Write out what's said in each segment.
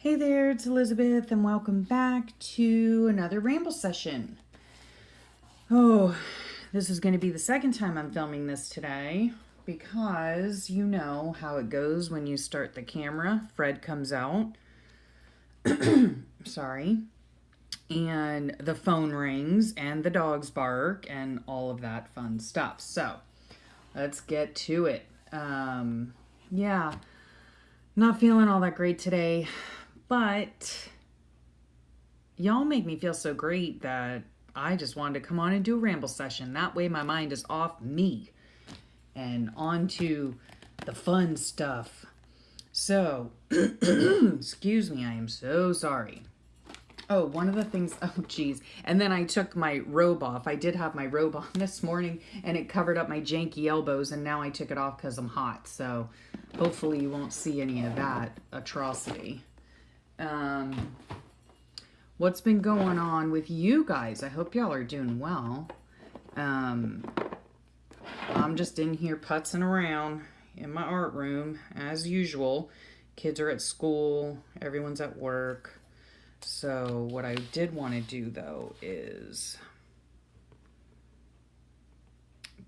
Hey there, it's Elizabeth, and welcome back to another Ramble session. Oh, this is going to be the second time I'm filming this today because you know how it goes when you start the camera. Fred comes out. Sorry. And the phone rings and the dogs bark and all of that fun stuff. So let's get to it. Yeah, not feeling all that great today. But y'all make me feel so great that I just wanted to come on and do a ramble session. That way my mind is off me and on to the fun stuff. So, excuse me, I am so sorry. Oh, one of the things, oh geez. And then I took my robe off. I did have my robe on this morning and it covered up my janky elbows, and now I took it off because I'm hot. So hopefully you won't see any of that atrocity. What's been going on with you guys? I hope y'all are doing well. I'm just in here putzing around in my art room as usual. Kids are at school, everyone's at work. So what I did want to do though is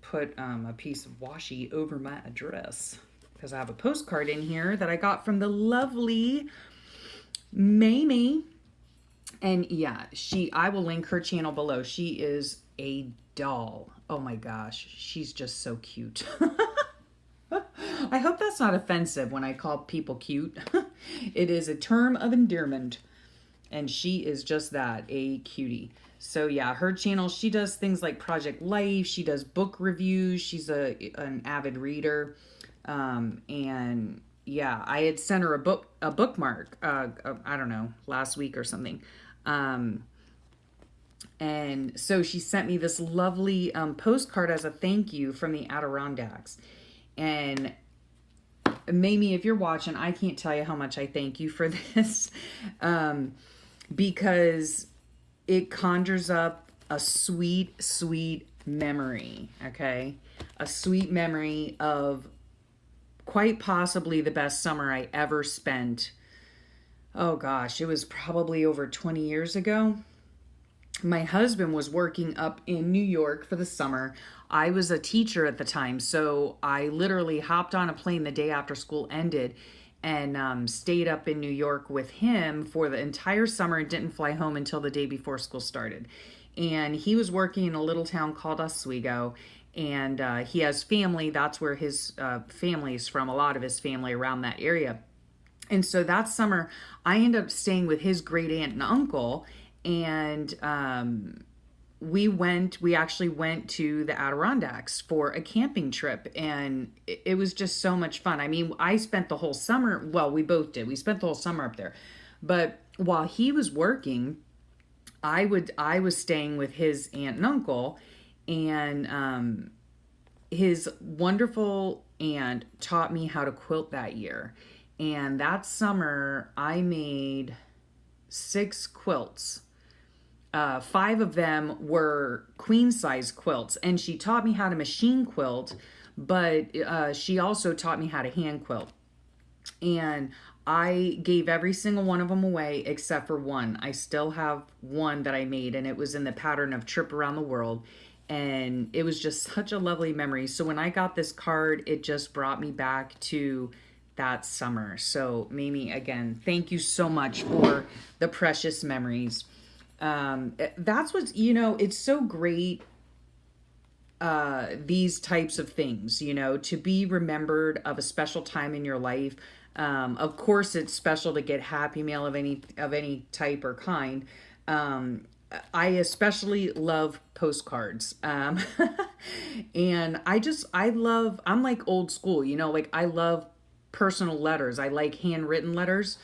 put a piece of washi over my address because I have a postcard in here that I got from the lovely Mamie. And yeah, I will link her channel below. She is a doll. Oh my gosh, she's just so cute. I hope that's not offensive when I call people cute. It is a term of endearment. And she is just that, a cutie. So yeah, her channel, she does things like Project Life. She does book reviews. She's an avid reader. And yeah, I had sent her a bookmark, I don't know, last week or something. And so she sent me this lovely postcard as a thank you from the Adirondacks. And Mamie, if you're watching, I can't tell you how much I thank you for this. Because it conjures up a sweet, sweet memory, okay? A sweet memory of quite possibly the best summer I ever spent. Oh gosh, it was probably over 20 years ago. My husband was working up in New York for the summer. I was a teacher at the time, so I literally hopped on a plane the day after school ended and stayed up in New York with him for the entire summer and didn't fly home until the day before school started. And he was working in a little town called Oswego, and he has family. That's where his family is from, a lot of his family around that area. And so that summer, I ended up staying with his great aunt and uncle, and we actually went to the Adirondacks for a camping trip, and it was just so much fun. I mean, I spent the whole summer, well, we both did. We spent the whole summer up there. But while he was working, I was staying with his aunt and uncle, and his wonderful aunt taught me how to quilt that year. And that summer, I made 6 quilts. 5 of them were queen size quilts, and she taught me how to machine quilt, but she also taught me how to hand quilt. And I gave every single one of them away except for one. I still have one that I made, and it was in the pattern of Trip Around the World. And it was just such a lovely memory. So when I got this card, it just brought me back to that summer. So Mamie, again, thank you so much for the precious memories. That's what's, it's so great, these types of things, to be remembered of a special time in your life. Of course, it's special to get Happy Mail of any type or kind. I especially love postcards. And I'm like old school, like I love personal letters. I like handwritten letters.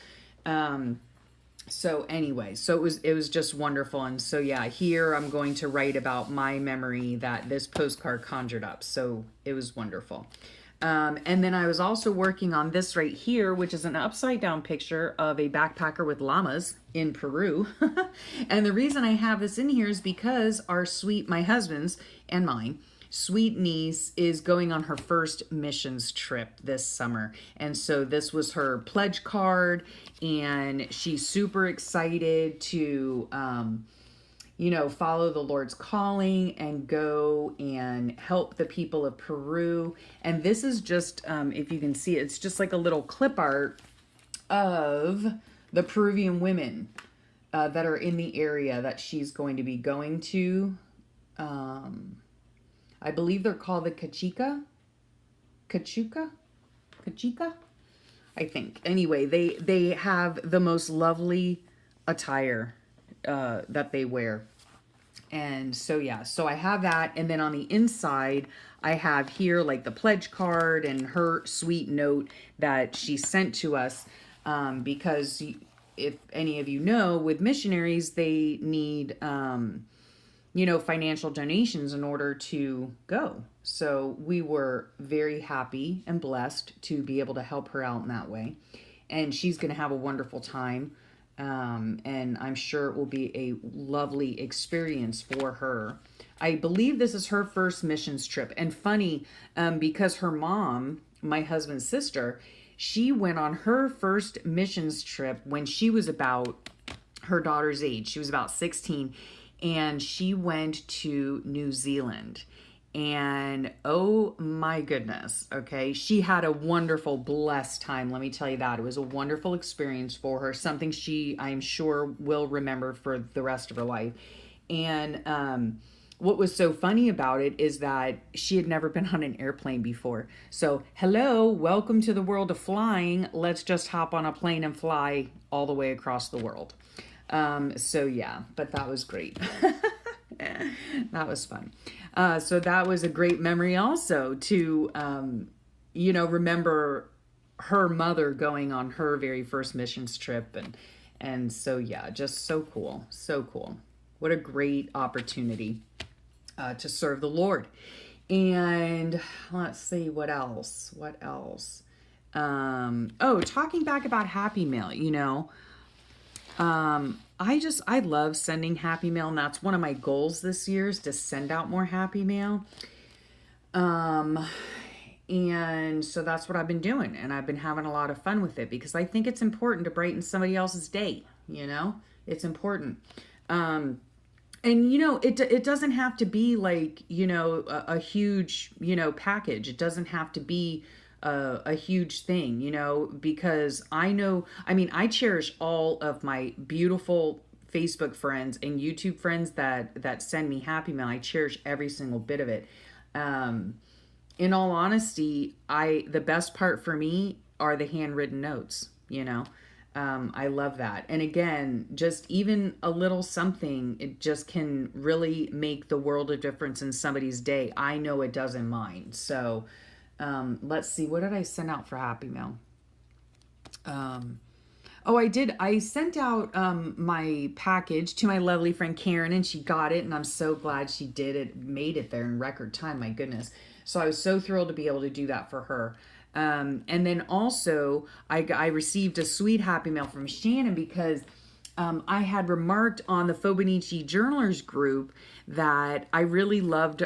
So anyway, so it was just wonderful. And so yeah, here I'm going to write about my memory that this postcard conjured up. So it was wonderful. And then I was also working on this right here, which is an upside down picture of a backpacker with llamas in Peru. And the reason I have this in here is because my husband's and mine, sweet niece is going on her first missions trip this summer. And so this was her pledge card, and she's super excited to, follow the Lord's calling and go and help the people of Peru. And this is just, if you can see, it's just like a little clip art of the Peruvian women that are in the area that she's going to be going to. I believe they're called the Cachuca, I think. Anyway, they have the most lovely attire that they wear. And so, yeah, so I have that. And then on the inside, I have here like the pledge card and her sweet note that she sent to us, because if any of you know, with missionaries, they need, financial donations in order to go. So we were very happy and blessed to be able to help her out in that way. And she's going to have a wonderful time. And I'm sure it will be a lovely experience for her. I believe this is her first missions trip. And funny, because her mom, my husband's sister, she went on her first missions trip when she was about her daughter's age. She was about 16, and she went to New Zealand. And oh my goodness, okay, she had a wonderful, blessed time. Let me tell you that. It was a wonderful experience for her, something she, I'm sure, will remember for the rest of her life. And what was so funny about it is that she had never been on an airplane before. So, hello, welcome to the world of flying. Let's just hop on a plane and fly all the way across the world. So yeah, but that was great. That was fun. So that was a great memory also to, remember her mother going on her very first missions trip. And so, yeah, just so cool. So cool. What a great opportunity to serve the Lord. And let's see, what else? Talking back about Happy Mail, I love sending Happy Mail, and that's one of my goals this year is to send out more Happy Mail. And so that's what I've been doing, and I've been having a lot of fun with it because I think it's important to brighten somebody else's day. It's important. And it doesn't have to be like, a huge, package. It doesn't have to be a huge thing, because I cherish all of my beautiful Facebook friends and YouTube friends that send me Happy Mail. I cherish every single bit of it. In all honesty, the best part for me are the handwritten notes, I love that. And again, just even a little something, it just can really make the world of difference in somebody's day. I know it does in mine. So, let's see, what did I send out for Happy Mail? I did. I sent out my package to my lovely friend Karen, and she got it, and I'm so glad she did. It made it there in record time, my goodness. So I was so thrilled to be able to do that for her. And then also, I received a sweet Happy Mail from Shannon because I had remarked on the Fobonichi Journalers group that I really loved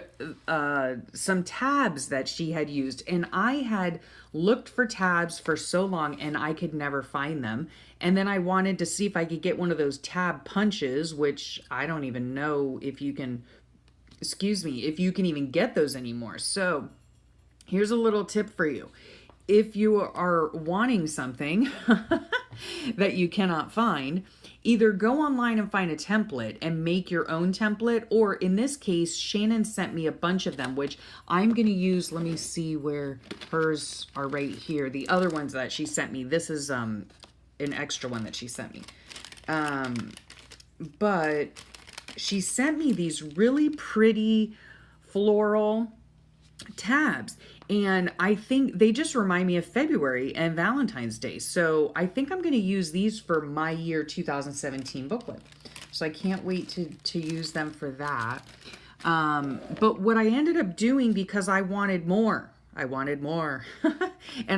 some tabs that she had used. And I had looked for tabs for so long and I could never find them. And then I wanted to see if I could get one of those tab punches, which I don't even know if you can even get those anymore. So here's a little tip for you. If you are wanting something that you cannot find, either go online and find a template and make your own template, or in this case, Shannon sent me a bunch of them, which I'm going to use. Let me see where hers are right here. The other ones that she sent me. This is an extra one that she sent me. But she sent me these really pretty floral tabs, and I think they just remind me of February and Valentine's Day. So I think I'm going to use these for my year 2017 booklet. So I can't wait to use them for that. But what I ended up doing, because I wanted more, and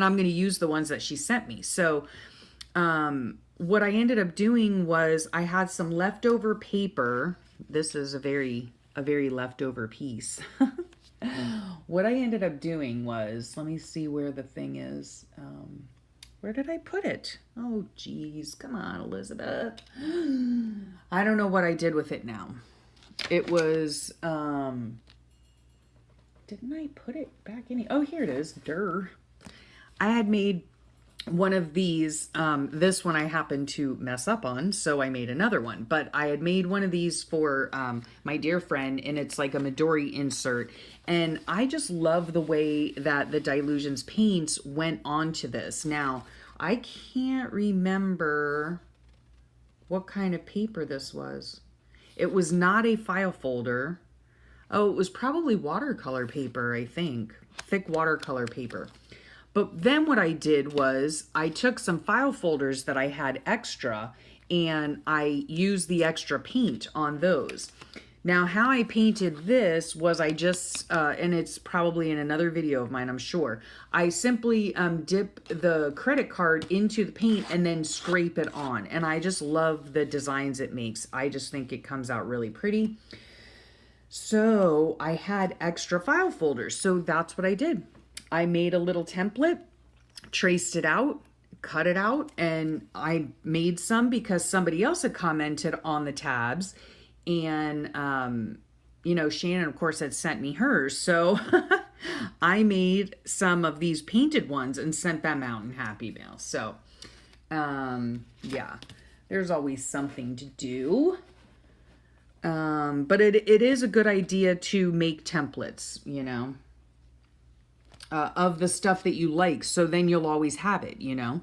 I'm going to use the ones that she sent me. So what I ended up doing was I had some leftover paper. This is a very leftover piece. What I ended up doing was, let me see where the thing is. Where did I put it? Oh, geez. Come on, Elizabeth. I don't know what I did with it now. It was, didn't I put it back in? Oh, here it is. Durr. I had made one of these. This one I happened to mess up on, so I made another one. But I had made one of these for my dear friend, and it's like a Midori insert. And I just love the way that the Dylusions paints went onto this. Now, I can't remember what kind of paper this was. It was not a file folder. Oh, it was probably watercolor paper, I think. Thick watercolor paper. But then what I did was I took some file folders that I had extra and I used the extra paint on those. Now, how I painted this was I just, and it's probably in another video of mine, I'm sure. I simply dip the credit card into the paint and then scrape it on. And I just love the designs it makes. I just think it comes out really pretty. So I had extra file folders. So that's what I did. I made a little template, traced it out, cut it out, and I made some because somebody else had commented on the tabs. And, you know, Shannon, of course, had sent me hers. So I made some of these painted ones and sent them out in Happy Mail. So, yeah, there's always something to do. But it is a good idea to make templates, you know, of the stuff that you like. So then you'll always have it, you know.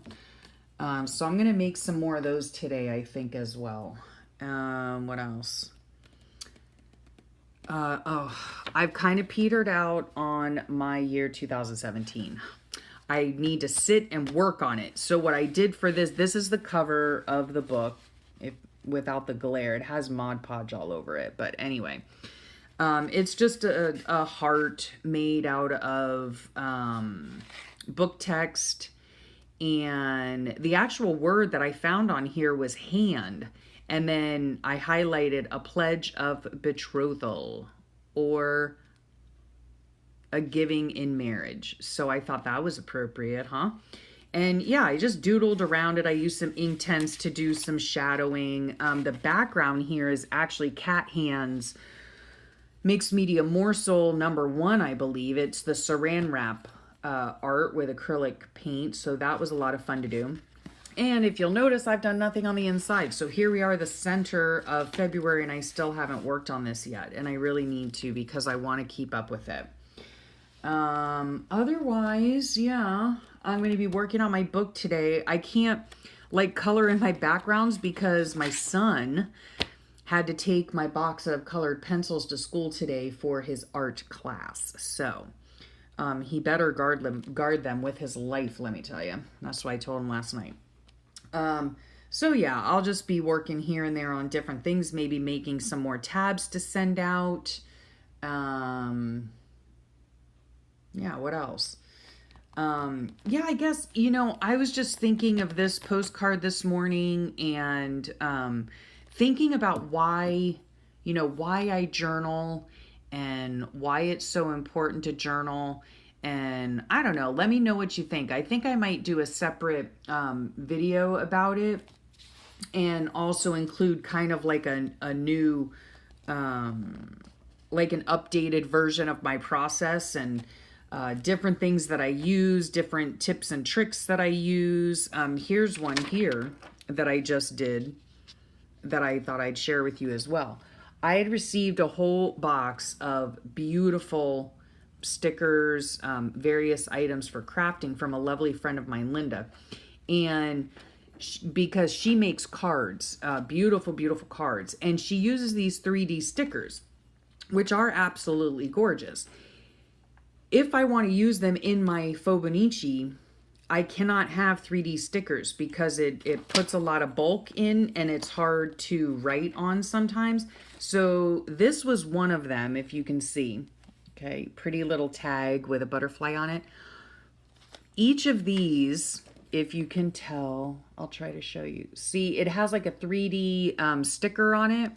So I'm going to make some more of those today, I think, as well. What else? I've kind of petered out on my year 2017. I need to sit and work on it. So what I did for this is the cover of the book. Without the glare, it has Mod Podge all over it. But anyway, it's just a heart made out of book text. And the actual word that I found on here was hand. And then I highlighted a pledge of betrothal or a giving in marriage. So I thought that was appropriate, huh? And yeah, I just doodled around it. I used some Inktense to do some shadowing. The background here is actually Cat Hands Mixed Media Morsel #1, I believe. It's the Saran Wrap art with acrylic paint. So that was a lot of fun to do. And if you'll notice, I've done nothing on the inside. So here we are, the center of February, and I still haven't worked on this yet. And I really need to because I want to keep up with it. Otherwise, yeah, I'm going to be working on my book today. I can't like color in my backgrounds because my son had to take my box of colored pencils to school today for his art class. So he better guard them with his life, let me tell you. That's what I told him last night. So yeah, I'll just be working here and there on different things, maybe making some more tabs to send out. Yeah, what else? Yeah, I guess, you know, I was just thinking of this postcard this morning and thinking about why, you know, why I journal and why it's so important to journal. And I don't know, let me know what you think. I think I might do a separate video about it and also include kind of like a new, like an updated version of my process and different things that I use, different tips and tricks that I use. Here's one here that I just did that I thought I'd share with you as well. I had received a whole box of beautiful stickers, various items for crafting from a lovely friend of mine, Linda. And because she makes cards, beautiful, beautiful cards, and she uses these 3D stickers, which are absolutely gorgeous. If I want to use them in my Fobonichi, I cannot have 3D stickers because it puts a lot of bulk in and it's hard to write on sometimes. So this was one of them, if you can see. Okay, pretty little tag with a butterfly on it. Each of these, if you can tell, I'll try to show you. See, it has like a 3D sticker on it,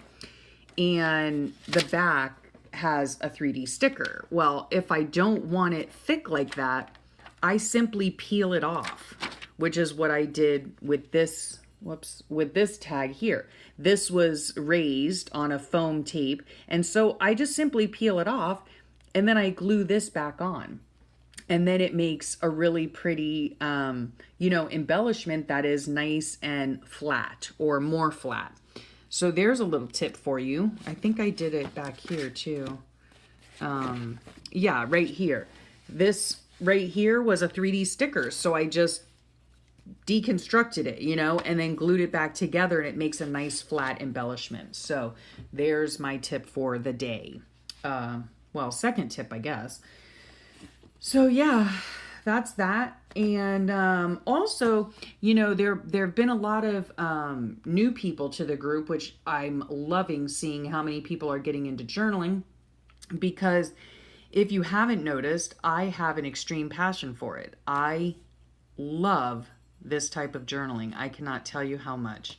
and the back has a 3D sticker. Well, if I don't want it thick like that, I simply peel it off, which is what I did with this, with this tag here. This was raised on a foam tape, and so I just simply peel it off, and then I glue this back on. And then it makes a really pretty, embellishment that is nice and flat, or more flat. So there's a little tip for you. I think I did it back here too. Yeah, right here. This right here was a 3D sticker. So I just deconstructed it, and then glued it back together, and it makes a nice flat embellishment. So there's my tip for the day. Second tip, I guess. So yeah, that's that. And also, there have been a lot of new people to the group, which I'm loving seeing how many people are getting into journaling, because if you haven't noticed, I have an extreme passion for it. I love this type of journaling. I cannot tell you how much.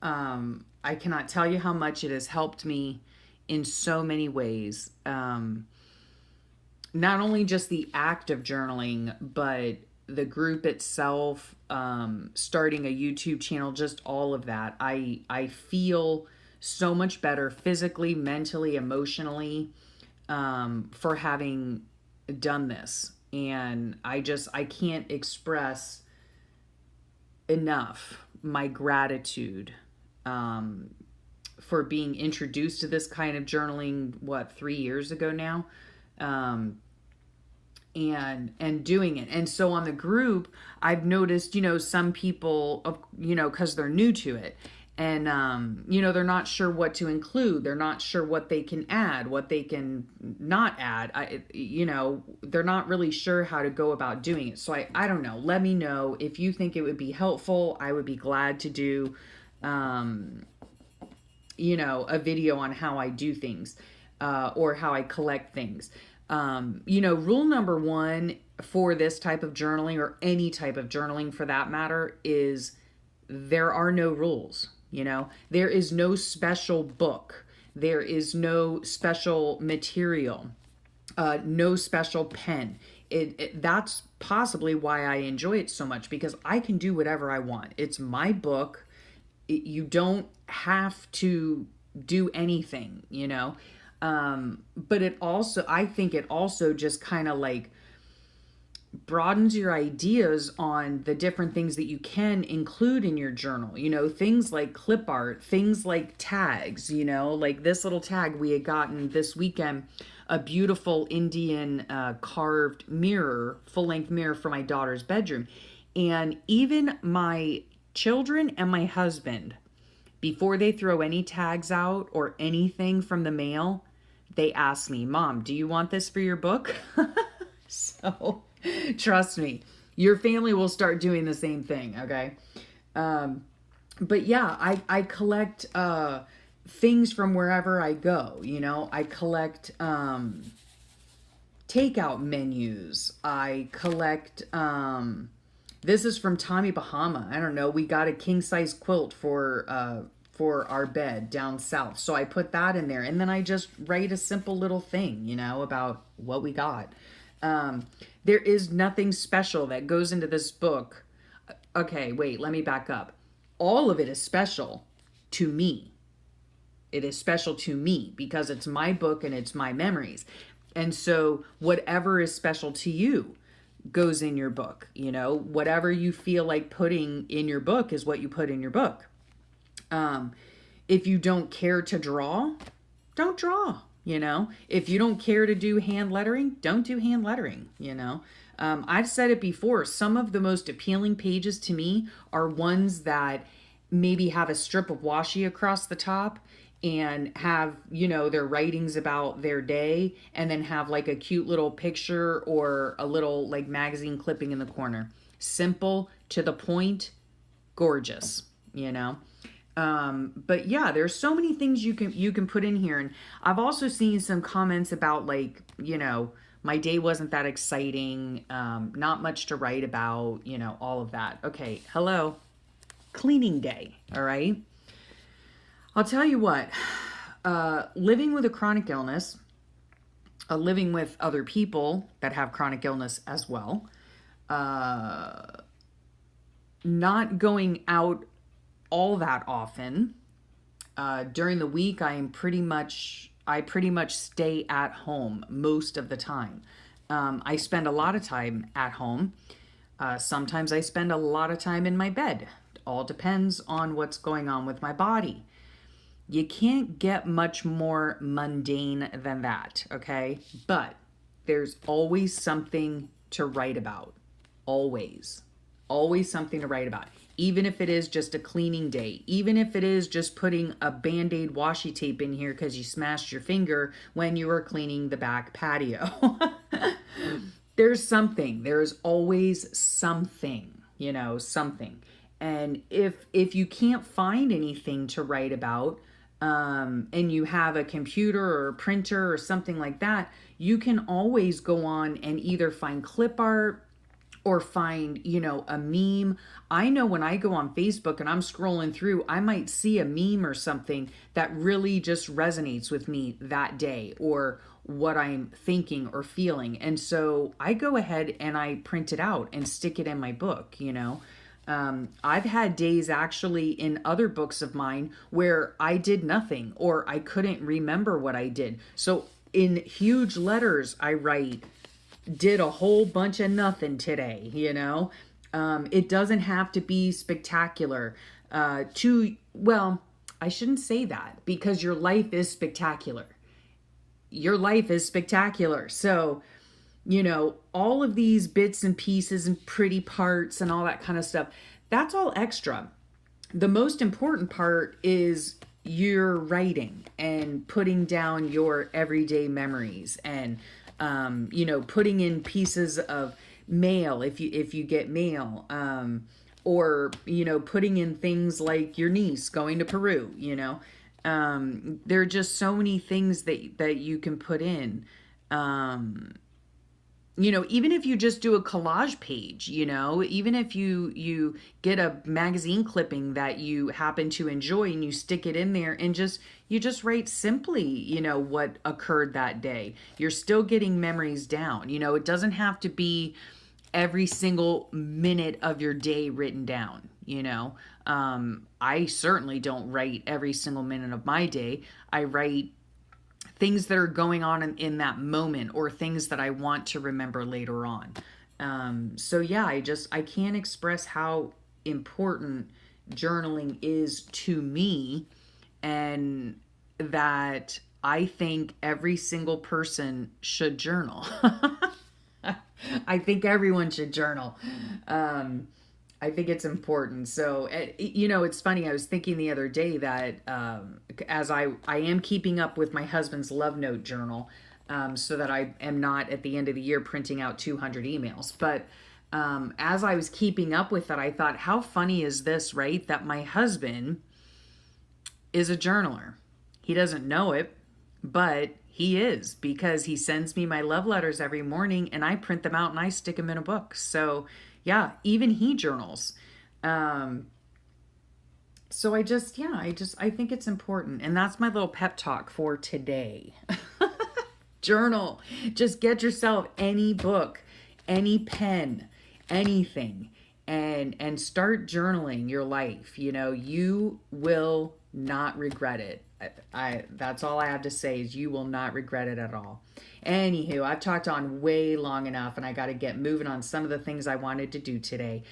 I cannot tell you how much it has helped me in so many ways. Not only just the act of journaling, but the group itself, starting a YouTube channel, just all of that. I feel so much better physically, mentally, emotionally, for having done this. And I can't express enough my gratitude, for being introduced to this kind of journaling, 3 years ago now. And doing it. And so on the group, I've noticed, some people, because they're new to it, and, they're not sure what to include. They're not sure what they can add, what they can not add. They're not really sure how to go about doing it. So I don't know. Let me know if you think it would be helpful. I would be glad to do, a video on how I do things, or how I collect things. Rule number one for this type of journaling, or any type of journaling for that matter, is there are no rules. There is no special book. There is no special material, no special pen. That's possibly why I enjoy it so much, because I can do whatever I want. It's my book. You don't have to do anything, but I think it also just kind of like broadens your ideas on the different things that you can include in your journal. Things like clip art, things like tags, like this little tag we had gotten this weekend, a beautiful Indian carved mirror, full-length mirror for my daughter's bedroom. And even my children and my husband, before they throw any tags out or anything from the mail, they ask me, Mom, do you want this for your book? So trust me, your family will start doing the same thing. Okay. But yeah, I collect, things from wherever I go. I collect, takeout menus. I collect, this is from Tommy Bahama. I don't know. We got a king size quilt for our bed down south. So I put that in there, and then I just write a simple little thing, about what we got. There is nothing special that goes into this book. Okay, wait, let me back up. All of it is special to me. It is special to me because it's my book and it's my memories. And so whatever is special to you goes in your book. Whatever you feel like putting in your book is what you put in your book. If you don't care to draw, don't draw. If you don't care to do hand lettering, don't do hand lettering. I've said it before. Some of the most appealing pages to me are ones that maybe have a strip of washi across the top and have, their writings about their day, and then have like a cute little picture or a little like magazine clipping in the corner. Simple, to the point, gorgeous, But yeah, there's so many things you can put in here. And I've also seen some comments about like, my day wasn't that exciting, not much to write about, all of that. Okay, hello, cleaning day, all right? I'll tell you what, living with a chronic illness, living with other people that have chronic illness as well, uh, not going out all that often. During the week, I pretty much stay at home most of the time. I spend a lot of time at home. Sometimes I spend a lot of time in my bed. All depends on what's going on with my body. You can't get much more mundane than that, okay? But there's always something to write about. Always. Always something to write about. Even if it is just a cleaning day, even if it is just putting a Band-Aid washi tape in here because you smashed your finger when you were cleaning the back patio. There's something. There's always something, something. And if you can't find anything to write about, and you have a computer or a printer or something like that, you can always go on and either find clip art or find, a meme. I know when I go on Facebook and I'm scrolling through, I might see a meme or something that really just resonates with me that day or what I'm thinking or feeling. And so I go ahead and I print it out and stick it in my book. I've had days actually in other books of mine where I did nothing or I couldn't remember what I did. So in huge letters, I write, did a whole bunch of nothing today. It doesn't have to be spectacular. Well, I shouldn't say that because your life is spectacular. Your life is spectacular. So, all of these bits and pieces and pretty parts and all that kind of stuff, that's all extra. The most important part is your writing and putting down your everyday memories and, putting in pieces of mail if you get mail, or, putting in things like your niece going to Peru. There are just so many things that you can put in. Even if you just do a collage page, even if you get a magazine clipping that you happen to enjoy and you stick it in there and you just write simply, what occurred that day. You're still getting memories down. It doesn't have to be every single minute of your day written down. I certainly don't write every single minute of my day. I write things that are going on in that moment or things that I want to remember later on. So yeah, I can't express how important journaling is to me, and that I think every single person should journal. I think everyone should journal. I think it's important. So, it's funny. I was thinking the other day that as I am keeping up with my husband's love note journal, so that I am not at the end of the year printing out 200 emails. But as I was keeping up with that, I thought, how funny is this, right? That my husband is a journaler. He doesn't know it, but he is, because he sends me my love letters every morning and I print them out and I stick them in a book. So yeah, even he journals. So I think it's important. And that's my little pep talk for today. Journal. Just get yourself any book, any pen, anything, and start journaling your life. You will not regret it. That's all I have to say is you will not regret it at all. Anywho, I've talked on way long enough and I got to get moving on some of the things I wanted to do today.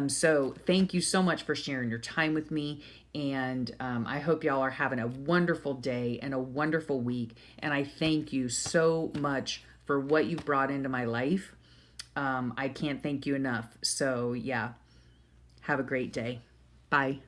So thank you so much for sharing your time with me. And I hope y'all are having a wonderful day and a wonderful week. And I thank you so much for what you've brought into my life. I can't thank you enough. So yeah, have a great day. Bye.